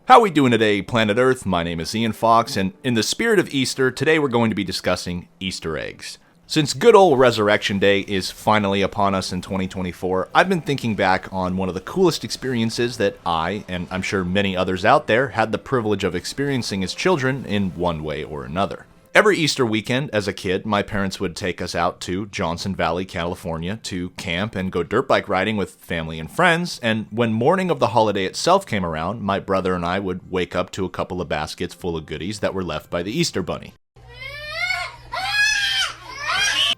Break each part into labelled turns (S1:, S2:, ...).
S1: How we doing today, Planet Earth? My name is Ian Fox, and in the spirit of Easter, today we're going to be discussing Easter eggs. Since good old Resurrection Day is finally upon us in 2024, I've been thinking back on one of the coolest experiences that I, and I'm sure many others out there, had the privilege of experiencing as children in one way or another. Every Easter weekend, as a kid, my parents would take us out to Johnson Valley, California, to camp and go dirt bike riding with family and friends, and when morning of the holiday itself came around, my brother and I would wake up to a couple of baskets full of goodies that were left by the Easter Bunny.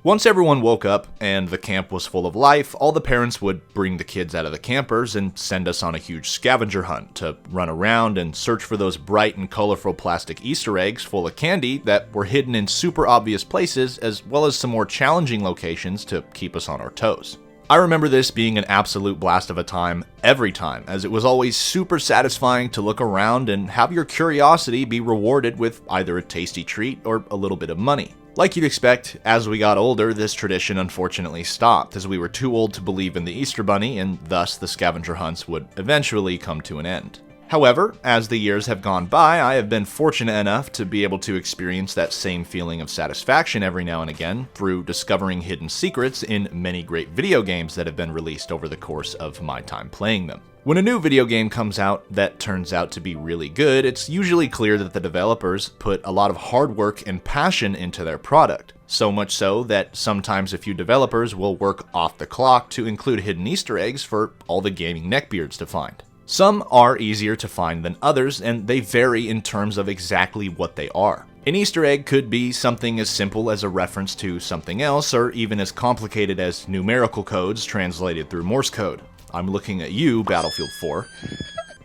S1: Once everyone woke up and the camp was full of life, all the parents would bring the kids out of the campers and send us on a huge scavenger hunt to run around and search for those bright and colorful plastic Easter eggs full of candy that were hidden in super obvious places, as well as some more challenging locations to keep us on our toes. I remember this being an absolute blast of a time every time, as it was always super satisfying to look around and have your curiosity be rewarded with either a tasty treat or a little bit of money. Like you'd expect, as we got older, this tradition unfortunately stopped, as we were too old to believe in the Easter Bunny, and thus the scavenger hunts would eventually come to an end. However, as the years have gone by, I have been fortunate enough to be able to experience that same feeling of satisfaction every now and again through discovering hidden secrets in many great video games that have been released over the course of my time playing them. When a new video game comes out that turns out to be really good, it's usually clear that the developers put a lot of hard work and passion into their product. So much so that sometimes a few developers will work off the clock to include hidden Easter eggs for all the gaming neckbeards to find. Some are easier to find than others, and they vary in terms of exactly what they are. An Easter egg could be something as simple as a reference to something else, or even as complicated as numerical codes translated through Morse code. I'm looking at you, Battlefield 4.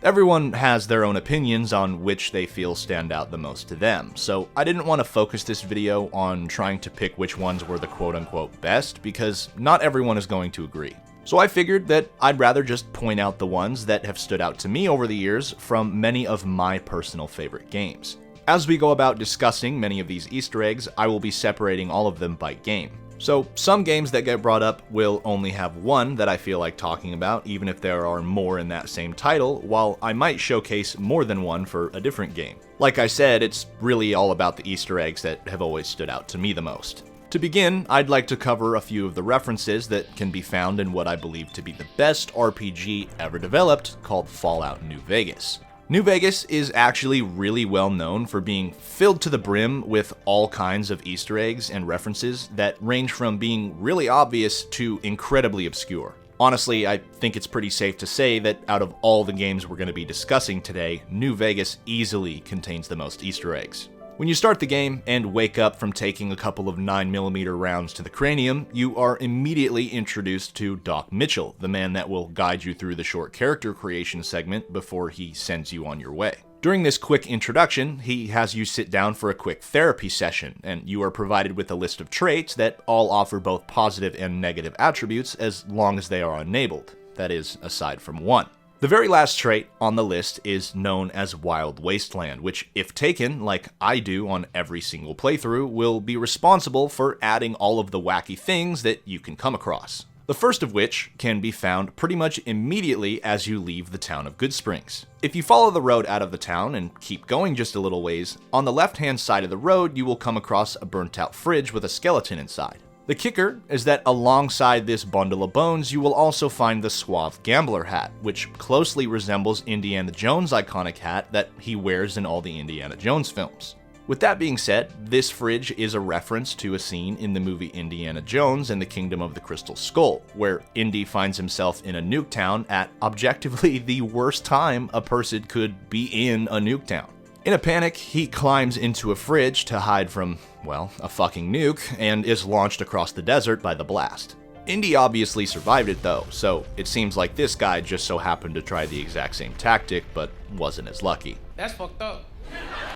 S1: Everyone has their own opinions on which they feel stand out the most to them, so I didn't want to focus this video on trying to pick which ones were the quote-unquote best, because not everyone is going to agree. So I figured that I'd rather just point out the ones that have stood out to me over the years from many of my personal favorite games. As we go about discussing many of these Easter eggs, I will be separating all of them by game. So some games that get brought up will only have one that I feel like talking about, even if there are more in that same title, while I might showcase more than one for a different game. Like I said, it's really all about the Easter eggs that have always stood out to me the most. To begin, I'd like to cover a few of the references that can be found in what I believe to be the best RPG ever developed, called Fallout New Vegas. New Vegas is actually really well known for being filled to the brim with all kinds of Easter eggs and references that range from being really obvious to incredibly obscure. Honestly, I think it's pretty safe to say that out of all the games we're going to be discussing today, New Vegas easily contains the most Easter eggs. When you start the game and wake up from taking a couple of 9mm rounds to the cranium, you are immediately introduced to Doc Mitchell, the man that will guide you through the short character creation segment before he sends you on your way. During this quick introduction, he has you sit down for a quick therapy session, and you are provided with a list of traits that all offer both positive and negative attributes as long as they are enabled, that is, aside from one. The very last trait on the list is known as Wild Wasteland, which, if taken, like I do on every single playthrough, will be responsible for adding all of the wacky things that you can come across. The first of which can be found pretty much immediately as you leave the town of Goodsprings. If you follow the road out of the town and keep going just a little ways, on the left-hand side of the road you will come across a burnt-out fridge with a skeleton inside. The kicker is that alongside this bundle of bones, you will also find the Suave Gambler hat, which closely resembles Indiana Jones' iconic hat that he wears in all the Indiana Jones films. With that being said, this fridge is a reference to a scene in the movie Indiana Jones and the Kingdom of the Crystal Skull, where Indy finds himself in a nuke town at objectively the worst time a person could be in a nuke town. In a panic, he climbs into a fridge to hide from, well, a fucking nuke, and is launched across the desert by the blast. Indy obviously survived it though, so it seems like this guy just so happened to try the exact same tactic, but wasn't as lucky.
S2: That's fucked up.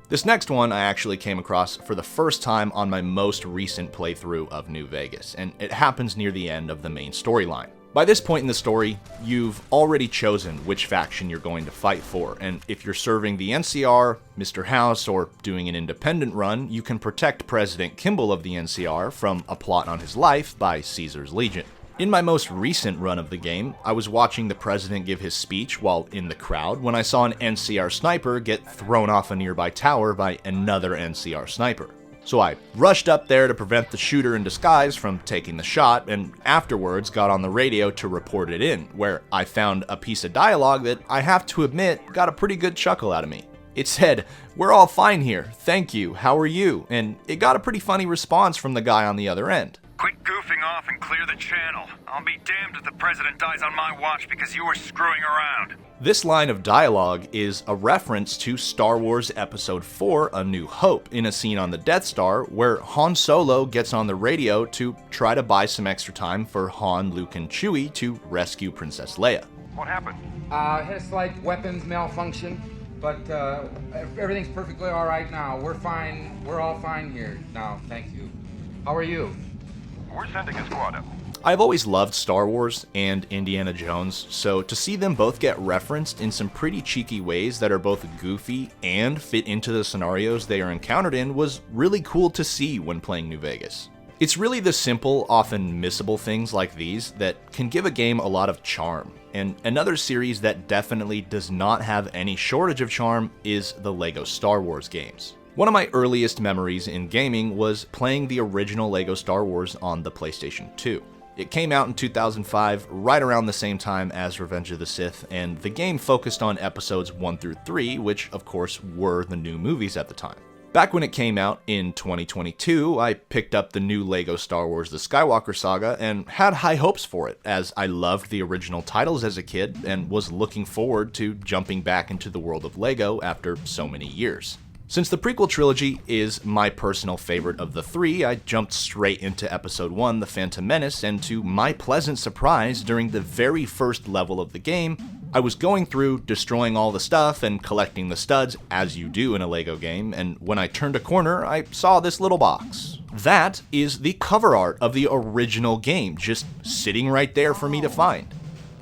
S1: This next one I actually came across for the first time on my most recent playthrough of New Vegas, and it happens near the end of the main storyline. By this point in the story, you've already chosen which faction you're going to fight for, and if you're serving the NCR, Mr. House, or doing an independent run, you can protect President Kimball of the NCR from a plot on his life by Caesar's Legion. In my most recent run of the game, I was watching the president give his speech while in the crowd when I saw an NCR sniper get thrown off a nearby tower by another NCR sniper. So I rushed up there to prevent the shooter in disguise from taking the shot, and afterwards got on the radio to report it in, where I found a piece of dialogue that I have to admit got a pretty good chuckle out of me. It said, "We're all fine here, thank you, how are you?" And it got a pretty funny response from the guy on the other end.
S2: Quit goofing off and clear the channel. I'll be damned if the president dies on my watch because you were screwing around.
S1: This line of dialogue is a reference to Star Wars Episode 4, A New Hope, in a scene on the Death Star where Han Solo gets on the radio to try to buy some extra time for Han, Luke, and Chewie to rescue Princess Leia.
S2: What happened?
S3: Had a slight weapons malfunction, but everything's perfectly all right now. We're fine. We're all fine here now, thank you. How are you?
S2: We're sending a squad up.
S1: I've always loved Star Wars and Indiana Jones, so to see them both get referenced in some pretty cheeky ways that are both goofy and fit into the scenarios they are encountered in was really cool to see when playing New Vegas. It's really the simple, often missable things like these that can give a game a lot of charm, and another series that definitely does not have any shortage of charm is the LEGO Star Wars games. One of my earliest memories in gaming was playing the original LEGO Star Wars on the PlayStation 2. It came out in 2005, right around the same time as Revenge of the Sith, and the game focused on episodes 1 through 3, which of course were the new movies at the time. Back when it came out in 2022, I picked up the new LEGO Star Wars The Skywalker Saga and had high hopes for it, as I loved the original titles as a kid and was looking forward to jumping back into the world of LEGO after so many years. Since the prequel trilogy is my personal favorite of the three, I jumped straight into Episode 1, The Phantom Menace, and to my pleasant surprise, during the very first level of the game, I was going through, destroying all the stuff and collecting the studs, as you do in a LEGO game, and when I turned a corner, I saw this little box. That is the cover art of the original game, just sitting right there for me to find.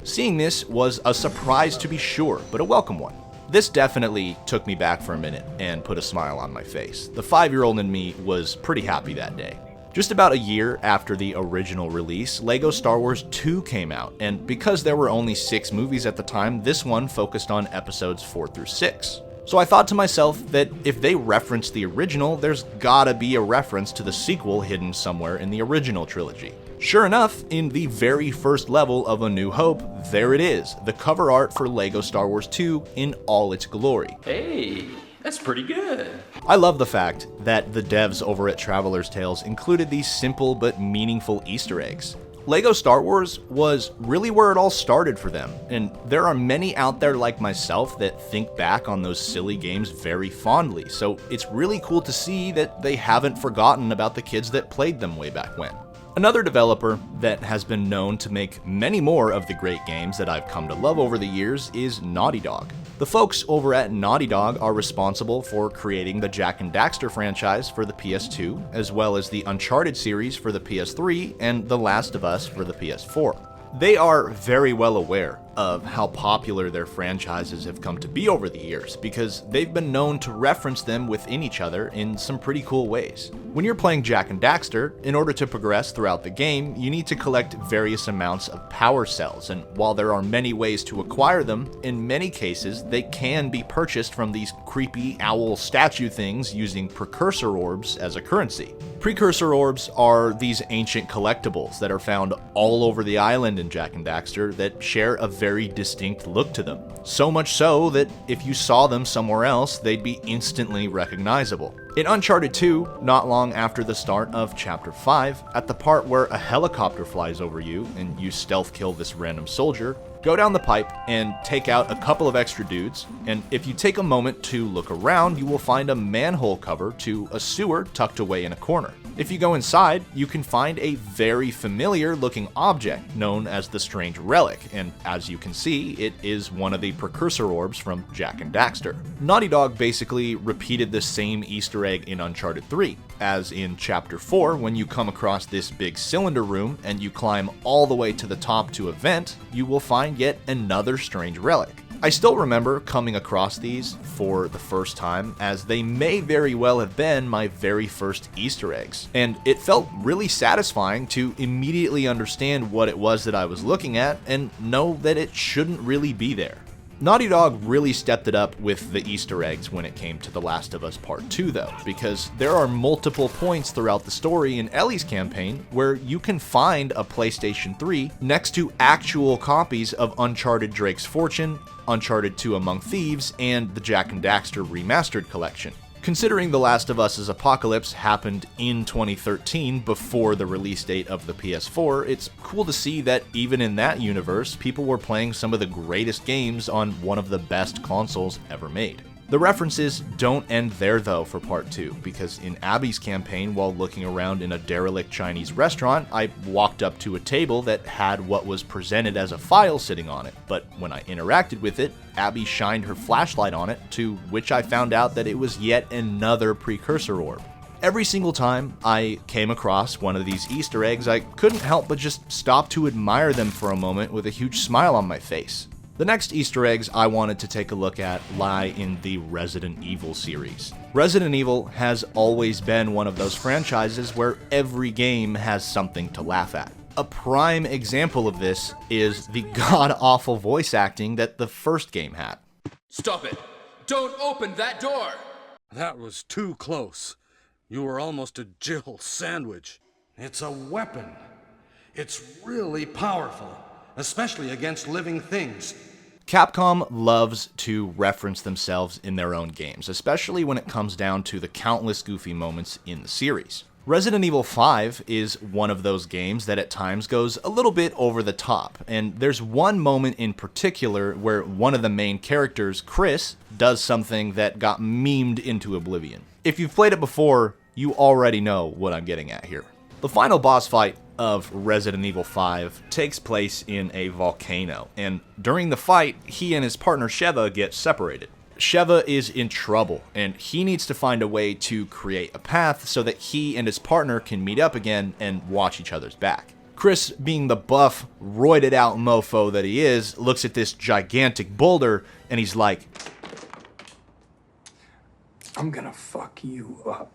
S1: Seeing this was a surprise to be sure, but a welcome one. This definitely took me back for a minute and put a smile on my face. The 5-year-old in me was pretty happy that day. Just about a year after the original release, LEGO Star Wars 2 came out, and because there were only 6 movies at the time, this one focused on episodes 4 through 6. So I thought to myself that if they reference the original, there's gotta be a reference to the sequel hidden somewhere in the original trilogy. Sure enough, in the very first level of A New Hope, there it is, the cover art for LEGO Star Wars 2 in all its glory.
S4: Hey, that's pretty good.
S1: I love the fact that the devs over at Traveler's Tales included these simple but meaningful Easter eggs. LEGO Star Wars was really where it all started for them, and there are many out there like myself that think back on those silly games very fondly, so it's really cool to see that they haven't forgotten about the kids that played them way back when. Another developer that has been known to make many more of the great games that I've come to love over the years is Naughty Dog. The folks over at Naughty Dog are responsible for creating the Jak and Daxter franchise for the PS2, as well as the Uncharted series for the PS3 and The Last of Us for the PS4. They are very well aware of how popular their franchises have come to be over the years because they've been known to reference them within each other in some pretty cool ways. When you're playing Jak and Daxter, in order to progress throughout the game, you need to collect various amounts of power cells, and while there are many ways to acquire them, in many cases they can be purchased from these creepy owl statue things using precursor orbs as a currency. Precursor orbs are these ancient collectibles that are found all over the island in Jak and Daxter that share a very distinct look to them. So much so that if you saw them somewhere else, they'd be instantly recognizable. In Uncharted 2, not long after the start of Chapter 5, at the part where a helicopter flies over you and you stealth kill this random soldier, go down the pipe and take out a couple of extra dudes, and if you take a moment to look around, you will find a manhole cover to a sewer tucked away in a corner. If you go inside, you can find a very familiar looking object known as the Strange Relic, and as you can see, it is one of the precursor orbs from Jak and Daxter. Naughty Dog basically repeated the same Easter egg in Uncharted 3, as in Chapter 4, when you come across this big cylinder room and you climb all the way to the top to a vent, you will find yet another strange relic. I still remember coming across these for the first time, as they may very well have been my very first Easter eggs, and it felt really satisfying to immediately understand what it was that I was looking at and know that it shouldn't really be there. Naughty Dog really stepped it up with the Easter eggs when it came to The Last of Us Part 2 though, because there are multiple points throughout the story in Ellie's campaign where you can find a PlayStation 3 next to actual copies of Uncharted Drake's Fortune, Uncharted 2 Among Thieves, and the Jak and Daxter Remastered Collection. Considering The Last of Us's Apocalypse happened in 2013 before the release date of the PS4, it's cool to see that even in that universe, people were playing some of the greatest games on one of the best consoles ever made. The references don't end there though for Part 2, because in Abby's campaign, while looking around in a derelict Chinese restaurant, I walked up to a table that had what was presented as a file sitting on it, but when I interacted with it, Abby shined her flashlight on it, to which I found out that it was yet another precursor orb. Every single time I came across one of these Easter eggs, I couldn't help but just stop to admire them for a moment with a huge smile on my face. The next Easter eggs I wanted to take a look at lie in the Resident Evil series. Resident Evil has always been one of those franchises where every game has something to laugh at. A prime example of this is the god-awful voice acting that the first game had.
S4: Stop it! Don't open that door!
S5: That was too close. You were almost a Jill sandwich. It's a weapon. It's really powerful, especially against living things.
S1: Capcom loves to reference themselves in their own games, especially when it comes down to the countless goofy moments in the series. Resident Evil 5 is one of those games that at times goes a little bit over the top, and there's one moment in particular where one of the main characters, Chris, does something that got memed into oblivion. If you've played it before, you already know what I'm getting at here. The final boss fight of Resident Evil 5 takes place in a volcano, and during the fight, he and his partner Sheva get separated. Sheva is in trouble, and he needs to find a way to create a path so that he and his partner can meet up again and watch each other's back. Chris, being the buff, roided out mofo that he is, looks at this gigantic boulder, and he's like,
S6: I'm gonna fuck you up.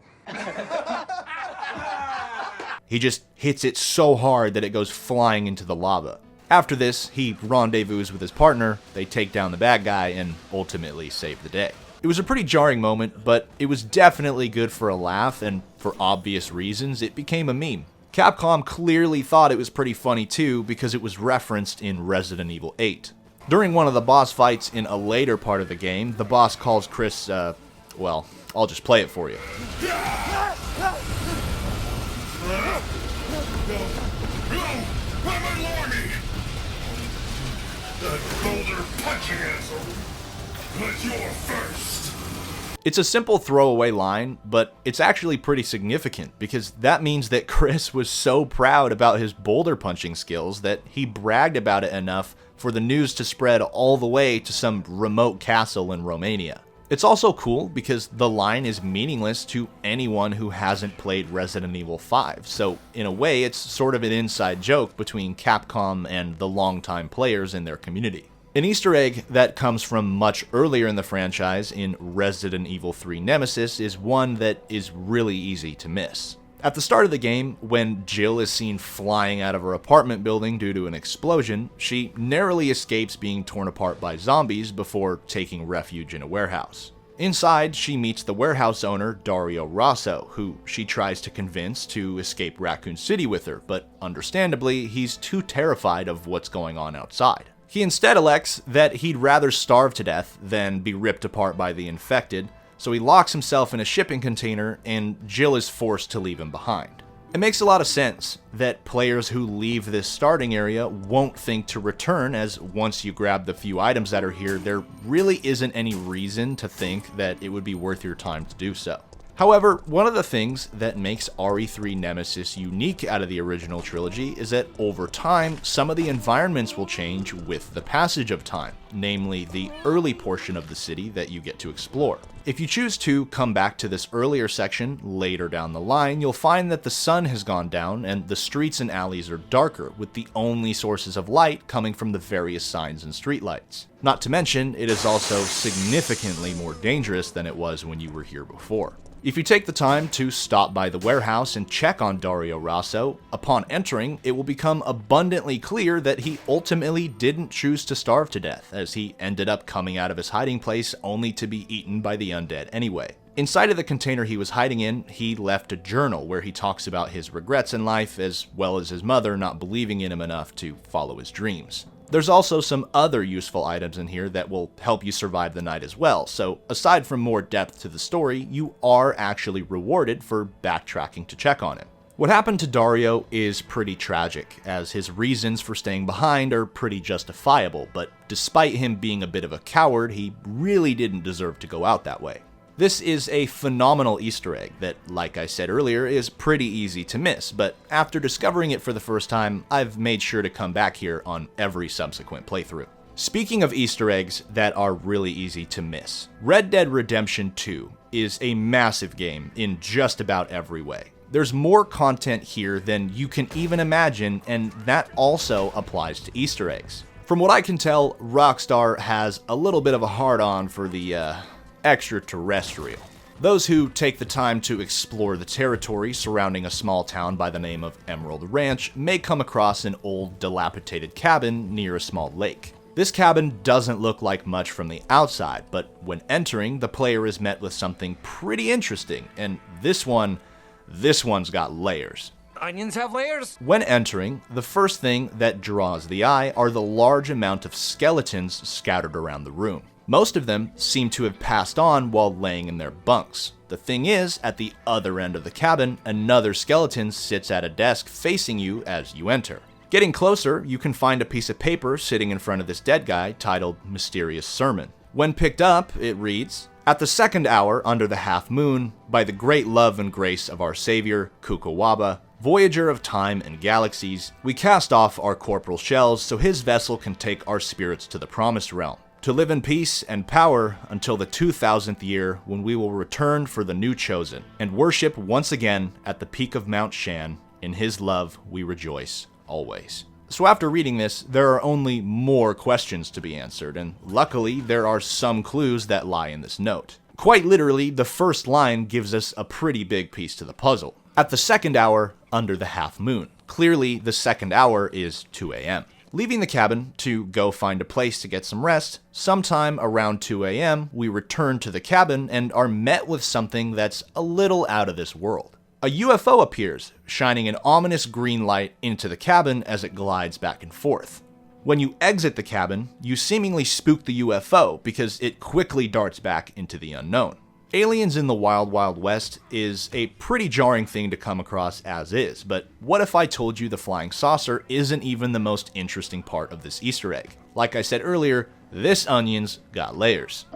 S1: He just hits it so hard that it goes flying into the lava. After this, he rendezvous with his partner, they take down the bad guy, and ultimately save the day. It was a pretty jarring moment, but it was definitely good for a laugh, and for obvious reasons, it became a meme. Capcom clearly thought it was pretty funny too, because it was referenced in Resident Evil 8. During one of the boss fights in a later part of the game, the boss calls Chris, well, I'll just play it for you. It's a simple throwaway line, but it's actually pretty significant because that means that Chris was so proud about his boulder punching skills that he bragged about it enough for the news to spread all the way to some remote castle in Romania. It's also cool because the line is meaningless to anyone who hasn't played Resident Evil 5, so in a way it's sort of an inside joke between Capcom and the longtime players in their community. An Easter egg that comes from much earlier in the franchise in Resident Evil 3 Nemesis is one that is really easy to miss. At the start of the game, when Jill is seen flying out of her apartment building due to an explosion, she narrowly escapes being torn apart by zombies before taking refuge in a warehouse. Inside, she meets the warehouse owner, Dario Rosso, who she tries to convince to escape Raccoon City with her, but understandably, he's too terrified of what's going on outside. He instead elects that he'd rather starve to death than be ripped apart by the infected, so he locks himself in a shipping container and Jill is forced to leave him behind. It makes a lot of sense that players who leave this starting area won't think to return, as once you grab the few items that are here, there really isn't any reason to think that it would be worth your time to do so. However, one of the things that makes RE3 Nemesis unique out of the original trilogy is that over time, some of the environments will change with the passage of time, namely the early portion of the city that you get to explore. If you choose to come back to this earlier section later down the line, you'll find that the sun has gone down and the streets and alleys are darker, with the only sources of light coming from the various signs and streetlights. Not to mention, it is also significantly more dangerous than it was when you were here before. If you take the time to stop by the warehouse and check on Dario Rosso, upon entering, it will become abundantly clear that he ultimately didn't choose to starve to death, as he ended up coming out of his hiding place only to be eaten by the undead anyway. Inside of the container he was hiding in, he left a journal where he talks about his regrets in life, as well as his mother not believing in him enough to follow his dreams. There's also some other useful items in here that will help you survive the night as well, so aside from more depth to the story, you are actually rewarded for backtracking to check on him. What happened to Dario is pretty tragic, as his reasons for staying behind are pretty justifiable, but despite him being a bit of a coward, he really didn't deserve to go out that way. This is a phenomenal Easter egg that, like I said earlier, is pretty easy to miss, but after discovering it for the first time, I've made sure to come back here on every subsequent playthrough. Speaking of Easter eggs that are really easy to miss, Red Dead Redemption 2 is a massive game in just about every way. There's more content here than you can even imagine, and that also applies to Easter eggs. From what I can tell, Rockstar has a little bit of a hard-on for the, extraterrestrial. Those who take the time to explore the territory surrounding a small town by the name of Emerald Ranch may come across an old, dilapidated cabin near a small lake. This cabin doesn't look like much from the outside, but when entering, the player is met with something pretty interesting, and this one's got layers.
S6: Onions have layers?
S1: When entering, the first thing that draws the eye are the large amount of skeletons scattered around the room. Most of them seem to have passed on while laying in their bunks. The thing is, at the other end of the cabin, another skeleton sits at a desk facing you as you enter. Getting closer, you can find a piece of paper sitting in front of this dead guy titled Mysterious Sermon. When picked up, it reads, "At the second hour under the half moon, by the great love and grace of our Savior, Kukawaba, voyager of time and galaxies, we cast off our corporal shells so his vessel can take our spirits to the promised realm, to live in peace and power until the 2000th year, when we will return for the new chosen, and worship once again at the peak of Mount Shan. In his love we rejoice always." So after reading this, there are only more questions to be answered, and luckily there are some clues that lie in this note. Quite literally, the first line gives us a pretty big piece to the puzzle. At the second hour under the half moon. Clearly, the second hour is 2 a.m. Leaving the cabin to go find a place to get some rest, sometime around 2 a.m., we return to the cabin and are met with something that's a little out of this world. A UFO appears, shining an ominous green light into the cabin as it glides back and forth. When you exit the cabin, you seemingly spook the UFO because it quickly darts back into the unknown. Aliens in the Wild Wild West is a pretty jarring thing to come across as is, but what if I told you the flying saucer isn't even the most interesting part of this Easter egg? Like I said earlier, this onion's got layers.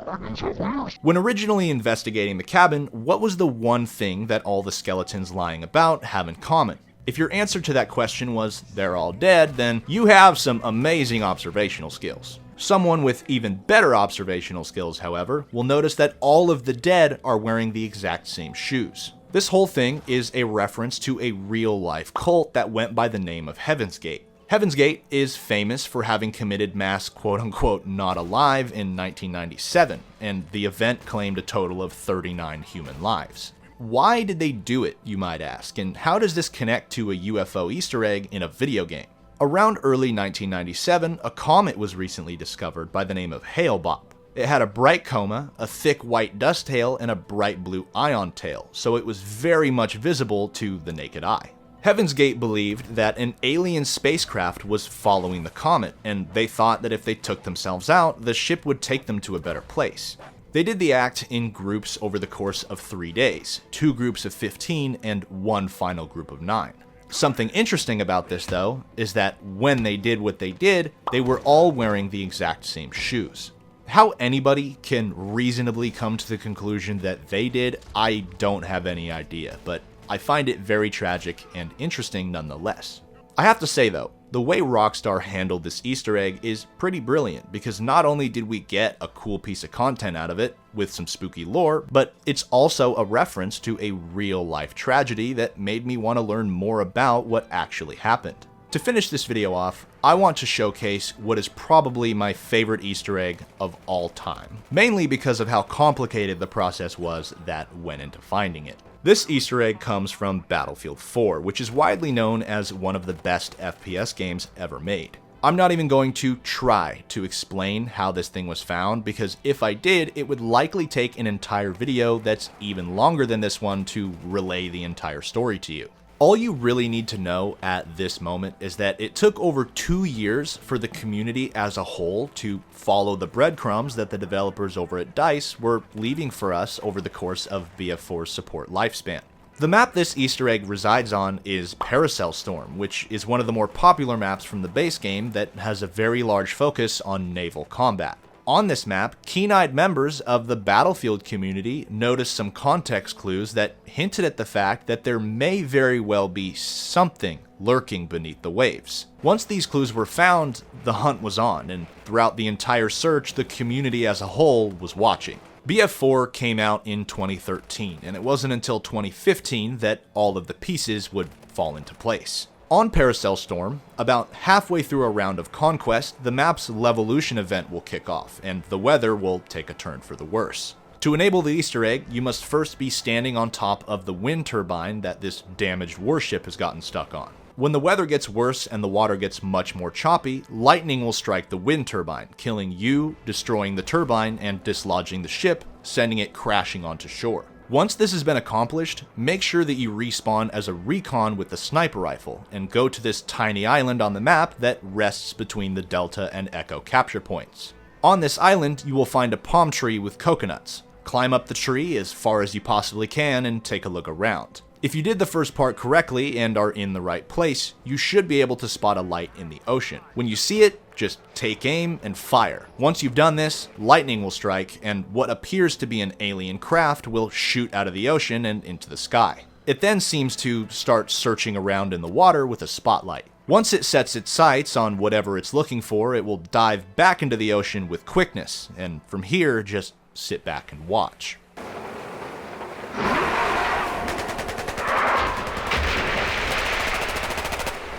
S1: When originally investigating the cabin, what was the one thing that all the skeletons lying about have in common? If your answer to that question was they're all dead, then you have some amazing observational skills. Someone with even better observational skills, however, will notice that all of the dead are wearing the exact same shoes. This whole thing is a reference to a real-life cult that went by the name of Heaven's Gate. Heaven's Gate is famous for having committed mass quote-unquote not alive in 1997, and the event claimed a total of 39 human lives. Why did they do it, you might ask, and how does this connect to a UFO Easter egg in a video game? Around early 1997, a comet was recently discovered by the name of Hale-Bopp. It had a bright coma, a thick white dust tail, and a bright blue ion tail, so it was very much visible to the naked eye. Heaven's Gate believed that an alien spacecraft was following the comet, and they thought that if they took themselves out, the ship would take them to a better place. They did the act in groups over the course of 3 days, 2 groups of 15 and 1 final group of 9. Something interesting about this, though, is that when they did what they did, they were all wearing the exact same shoes. How anybody can reasonably come to the conclusion that they did, I don't have any idea, but I find it very tragic and interesting nonetheless. I have to say though, the way Rockstar handled this Easter egg is pretty brilliant, because not only did we get a cool piece of content out of it with some spooky lore, but it's also a reference to a real life tragedy that made me want to learn more about what actually happened. To finish this video off, I want to showcase what is probably my favorite Easter egg of all time, mainly because of how complicated the process was that went into finding it. This Easter egg comes from Battlefield 4, which is widely known as one of the best FPS games ever made. I'm not even going to try to explain how this thing was found, because if I did, it would likely take an entire video that's even longer than this one to relay the entire story to you. All you really need to know at this moment is that it took over 2 years for the community as a whole to follow the breadcrumbs that the developers over at DICE were leaving for us over the course of BF4's support lifespan. The map this Easter egg resides on is Paracel Storm, which is one of the more popular maps from the base game that has a very large focus on naval combat. On this map, keen-eyed members of the Battlefield community noticed some context clues that hinted at the fact that there may very well be something lurking beneath the waves. Once these clues were found, the hunt was on, and throughout the entire search, the community as a whole was watching. BF4 came out in 2013, and it wasn't until 2015 that all of the pieces would fall into place. On Paracel Storm, about halfway through a round of Conquest, the map's Levolution event will kick off, and the weather will take a turn for the worse. To enable the Easter egg, you must first be standing on top of the wind turbine that this damaged warship has gotten stuck on. When the weather gets worse and the water gets much more choppy, lightning will strike the wind turbine, killing you, destroying the turbine, and dislodging the ship, sending it crashing onto shore. Once this has been accomplished, make sure that you respawn as a recon with the sniper rifle, and go to this tiny island on the map that rests between the Delta and Echo capture points. On this island, you will find a palm tree with coconuts. Climb up the tree as far as you possibly can and take a look around. If you did the first part correctly and are in the right place, you should be able to spot a light in the ocean. When you see it, just take aim and fire. Once you've done this, lightning will strike, and what appears to be an alien craft will shoot out of the ocean and into the sky. It then seems to start searching around in the water with a spotlight. Once it sets its sights on whatever it's looking for, it will dive back into the ocean with quickness, and from here, just sit back and watch.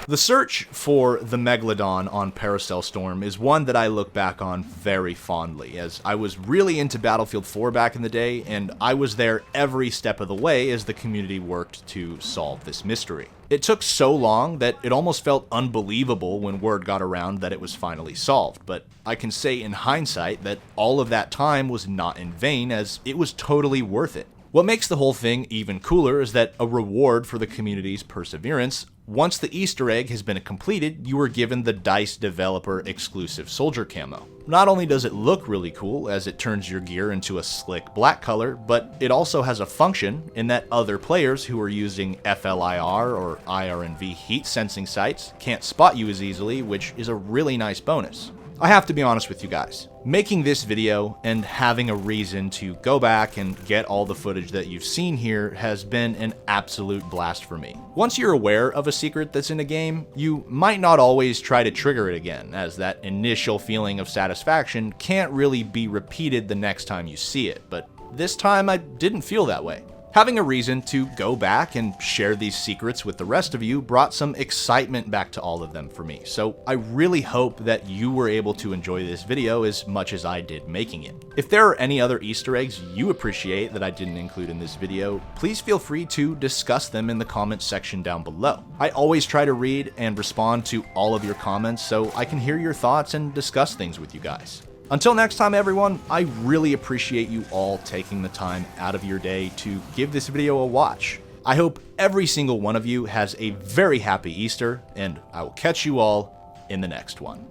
S1: The search for the Megalodon on Paracel Storm is one that I look back on very fondly, as I was really into Battlefield 4 back in the day, and I was there every step of the way as the community worked to solve this mystery. It took so long that it almost felt unbelievable when word got around that it was finally solved, but I can say in hindsight that all of that time was not in vain, as it was totally worth it. What makes the whole thing even cooler is that a reward for the community's perseverance, once the Easter egg has been completed, you are given the DICE developer exclusive soldier camo. Not only does it look really cool as it turns your gear into a slick black color, but it also has a function in that other players who are using FLIR or IRNV heat sensing sights can't spot you as easily, which is a really nice bonus. I have to be honest with you guys. Making this video and having a reason to go back and get all the footage that you've seen here has been an absolute blast for me. Once you're aware of a secret that's in a game, you might not always try to trigger it again, as that initial feeling of satisfaction can't really be repeated the next time you see it, but this time I didn't feel that way. Having a reason to go back and share these secrets with the rest of you brought some excitement back to all of them for me, so I really hope that you were able to enjoy this video as much as I did making it. If there are any other Easter eggs you appreciate that I didn't include in this video, please feel free to discuss them in the comments section down below. I always try to read and respond to all of your comments so I can hear your thoughts and discuss things with you guys. Until next time, everyone, I really appreciate you all taking the time out of your day to give this video a watch. I hope every single one of you has a very happy Easter, and I will catch you all in the next one.